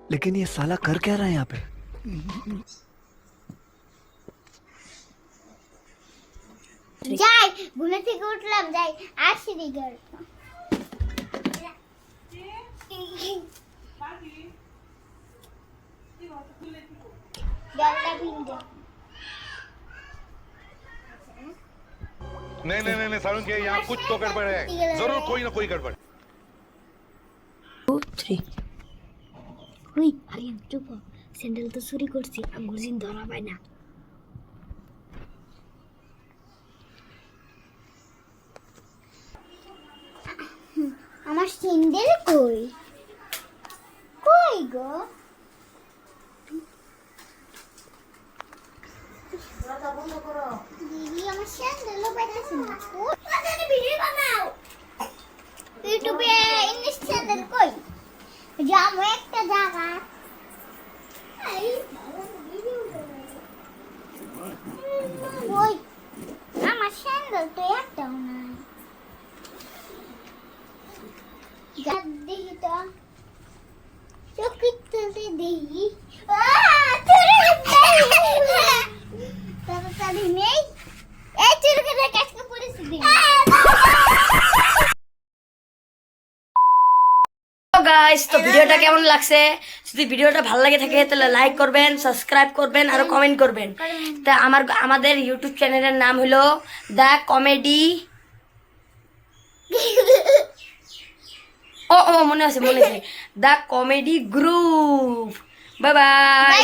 लेकिन ये साला कर क्या रहा है यहाँ पे? যাই ঘুম থেকে উঠলাম যাই আসিনি ঘর জলটা ভিজে नहीं नहीं नहीं सारुण के यहाँ कुछ तो गड़बड़ है जरूर कोई ना कोई गड़बड़ 2 3 ওই আরিয়ান চুপ হ। স্যান্ডেল তো চুরি করছি আঙ্গুর জিন ধরা পায় না আমার স্যান্ডেল কই কই গো দিদি আমার স্যান্ডেলও পাইতেছি না কোথায় ভিডিও বানাও ইউটিউবে ইংলিশ স্যান্ডেল কই যাবো একটা জায়গা ওই আমার স্যান্ডেল তো একটাও নাই দেখি তো চোখে দেখি তাড়াতাড়ি নেই এই চুরকে কাজকে পড়েছি গাইস তো ভিডিওটা কেমন লাগছে যদি ভিডিওটা ভালো লাগে থাকে তাহলে লাইক করবেন সাবস্ক্রাইব করবেন আর কমেন্ট করবেন তা আমাদের ইউটিউব চ্যানেলের নাম হলো দ্য কমেডি ও মনে আছে the comedy group bye bye.